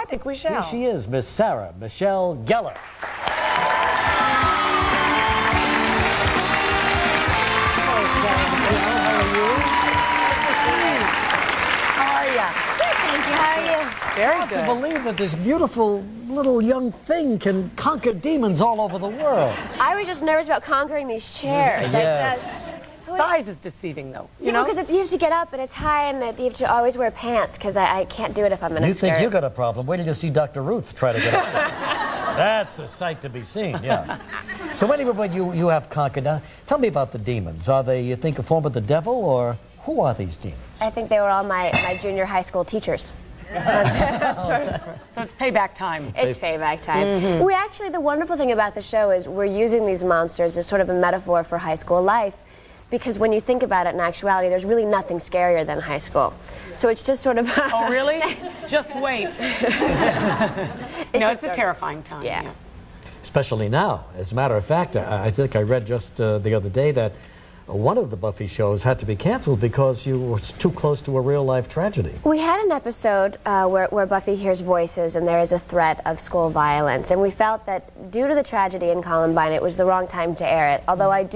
think we shall. Here she is, Miss Sarah Michelle Gellar. How are you? Very Hard good. to believe that this beautiful little young thing can conquer demons all over the world. I was just nervous about conquering these chairs. Yes. Size is deceiving, though. You know, because you have to get up and it's high and you have to always wear pants because I can't do it if I'm in a skirt. You think you got a problem? Wait till you see Dr. Ruth try to get up there. That's a sight to be seen, yeah. So anyway, you have conquered. Now, tell me about the demons. Are they, you think, a form of the devil, or who are these demons? I think they were all my junior high school teachers. So it's payback time. It's payback time. We actually, the wonderful thing about the show is we're using these monsters as sort of a metaphor for high school life, because when you think about it in actuality, there's really nothing scarier than high school. So it's just sort of... Oh, really? Just wait. It's a terrifying time. Yeah. Especially now. As a matter of fact, I think I read just the other day that one of the Buffy shows had to be canceled because you were too close to a real-life tragedy. We had an episode where Buffy hears voices and there is a threat of school violence, and we felt that due to the tragedy in Columbine, it was the wrong time to air it. Although I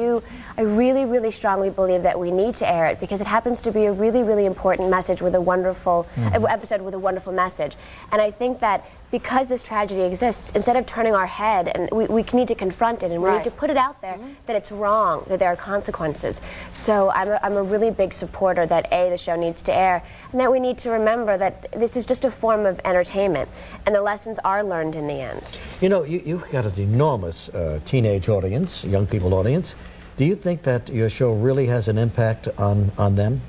really, really strongly believe that we need to air it because it happens to be a really, really important message with a wonderful episode with a wonderful message. And I think that because this tragedy exists, instead of turning our head, and we need to confront it, and we need to put it out there that it's wrong, that there are consequences. So I'm a really big supporter that the show needs to air, and that we need to remember that this is just a form of entertainment, and the lessons are learned in the end. You know, you've got an enormous teenage audience, young people audience. Do you think that your show really has an impact on them?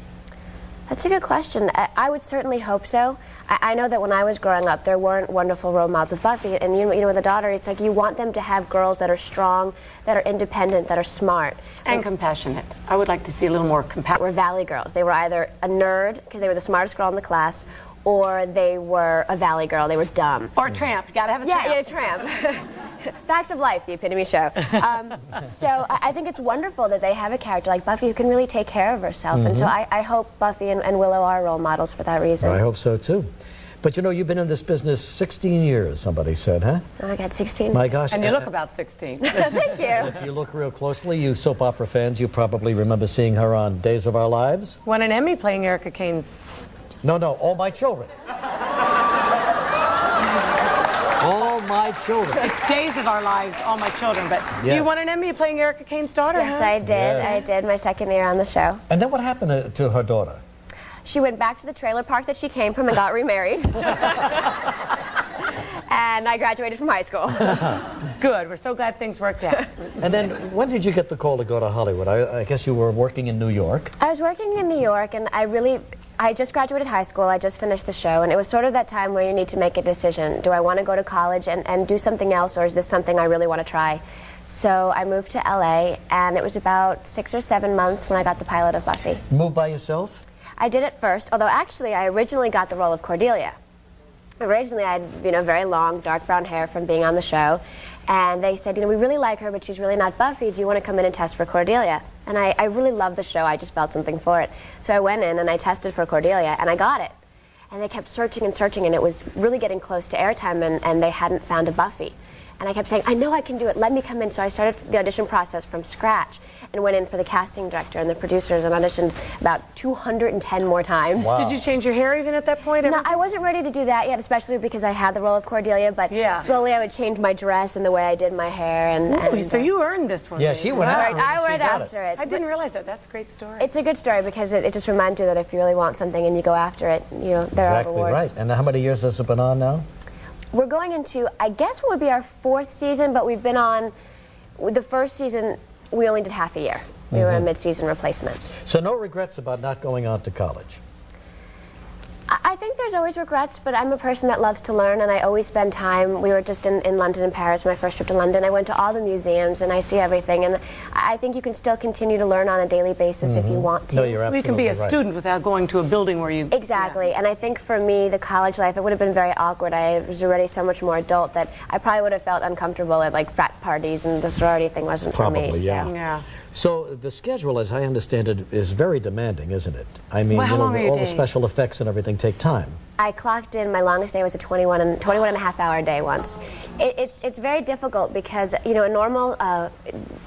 That's a good question. I would certainly hope so. I know that when I was growing up, there weren't wonderful role models with Buffy, and you know, with a daughter, it's like you want them to have girls that are strong, that are independent, that are smart. And compassionate. I would like to see a little more compassion. Were Valley girls. They were either a nerd, because they were the smartest girl in the class, or they were a Valley girl. They were dumb. Or a tramp. You gotta have a tramp. Yeah, a tramp. Facts of Life, the epitome show. So I think it's wonderful that they have a character like Buffy who can really take care of herself. And so I hope Buffy and Willow are role models for that reason. I hope so, too. But you know, you've been in this business 16 years, somebody said, huh? Oh, I got 16. My gosh. And you look about 16. Thank you. If you look real closely, you soap opera fans, you probably remember seeing her on Days of Our Lives. Won an Emmy playing Erica Kane's... No, All My Children. All My Children. It's Days of Our Lives, All My Children, but you won an Emmy playing Erica Kane's daughter, Yes, huh? I did. Yes. I did my second year on the show. And then what happened to her daughter? She went back to the trailer park that she came from and got remarried. And I graduated from high school. Good. We're so glad things worked out. And then when did you get the call to go to Hollywood? I guess you were working in New York. I was working in New York, and I just graduated high school. I just finished the show, and it was sort of that time where you need to make a decision. Do I want to go to college and do something else, or is this something I really want to try? So I moved to LA, and it was about 6 or 7 months when I got the pilot of Buffy. Moved by yourself? I did it first, although actually I originally got the role of Cordelia. Originally I had, very long, dark brown hair from being on the show, and they said, we really like her, but she's really not Buffy. Do you want to come in and test for Cordelia? And I really loved the show. I just felt something for it. So I went in and I tested for Cordelia, and I got it. And they kept searching and searching, and it was really getting close to airtime, and they hadn't found a Buffy. And I kept saying, I know I can do it, let me come in. So I started the audition process from scratch and went in for the casting director and the producers and auditioned about 210 more times. Wow. Did you change your hair even at that point? No, I wasn't ready to do that yet, especially because I had the role of Cordelia, but slowly I would change my dress and the way I did my hair. So you earned this one. Yeah, she went after it. I went after it. I didn't realize that. That's a great story. It's a good story because it just reminds you that if you really want something and you go after it, there are rewards. Right. And how many years has it been on now? We're going into, I guess, what would be our 4th season, but we've been on, the first season, we only did half a year. We were a mid-season replacement. So no regrets about not going on to college? I think there's always regrets, but I'm a person that loves to learn, and I always spend time. We were just in London and Paris, my first trip to London. I went to all the museums, and I see everything, and I think you can still continue to learn on a daily basis if you want to. No, you're absolutely You can be a right. student without going to a building where you... Exactly, and I think for me, the college life, it would have been very awkward. I was already so much more adult that I probably would have felt uncomfortable at, frat parties, and the sorority thing wasn't for me. Probably, yeah. Yeah. So the schedule, as I understand it, is very demanding, isn't it? I mean, Well, how long are your all the days? special effects and everything take time. I clocked in, my longest day was a 21 and a half hour day once. It's very difficult because, you know, a normal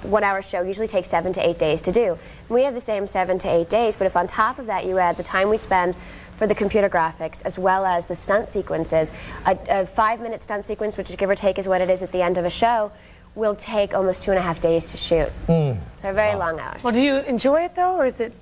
1 hour show usually takes 7 to 8 days to do. We have the same 7 to 8 days, but if on top of that you add the time we spend for the computer graphics as well as the stunt sequences, a 5-minute stunt sequence, which give or take is what it is at the end of a show, will take almost 2.5 days to shoot. They're very long hours. Well, do you enjoy it though, or is it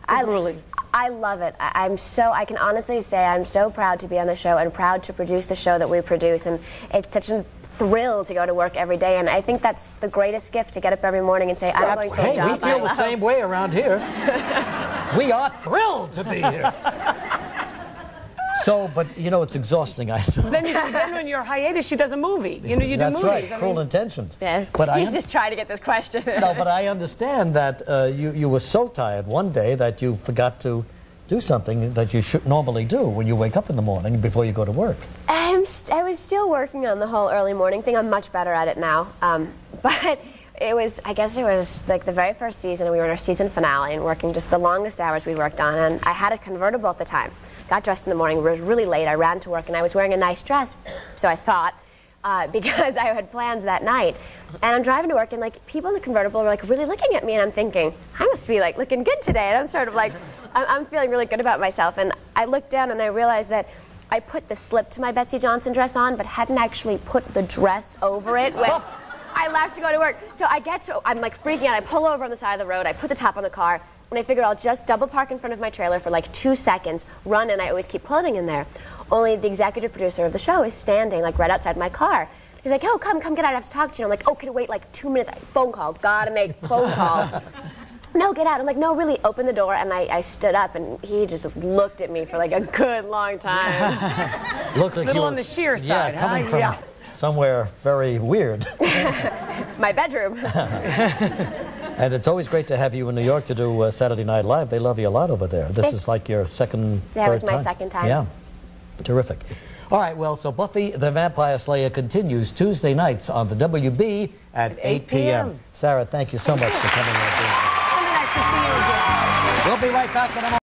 grueling? I love it. I can honestly say I'm so proud to be on the show and proud to produce the show that we produce, and it's such a thrill to go to work every day, and I think that's the greatest gift, to get up every morning and say, I'm going to a Hey, job we feel I the love. same way around here. We are thrilled to be here. So, but you know, it's exhausting, I know. Then when you're hiatus, she does a movie. You know, you do That's movies. right, I Cruel mean, Intentions. Yes, But he's just trying to get this question. No, but I understand that you were so tired one day that you forgot to do something that you should normally do when you wake up in the morning before you go to work. I was still working on the whole early morning thing. I'm much better at it now. But I guess it was like the very first season, and we were in our season finale and working just the longest hours we worked on. And I had a convertible at the time. Got dressed in the morning. It was really late. I ran to work, and I was wearing a nice dress, so I thought, because I had plans that night. And I'm driving to work, and like people in the convertible were like really looking at me, and I'm thinking, I must be like looking good today. And I'm sort of like, I'm feeling really good about myself. And I looked down, and I realized that I put the slip to my Betsy Johnson dress on, but hadn't actually put the dress over it when I left to go to work. So I'm like freaking out. I pull over on the side of the road. I put the top on the car, and I figure I'll just double park in front of my trailer for like 2 seconds, run, and I always keep clothing in there. Only the executive producer of the show is standing like right outside my car. He's like, oh, come get out, I have to talk to you. I'm like, oh, can you wait like 2 minutes? Phone call, gotta make phone call. No, get out. I'm like, no, really, open the door. And I stood up, and he just looked at me for like a good long time. Looked like little you were, on the sheer side, yeah, coming huh? from Yeah. somewhere very weird. My bedroom. And it's always great to have you in New York to do Saturday Night Live. They love you a lot over there. This is like your second, That third was my time. second time. Yeah, terrific. All right, well, so Buffy the Vampire Slayer continues Tuesday nights on the WB at 8 p.m. Sarah, thank you so much for coming on. Nice to see you again. We'll be right back in a moment.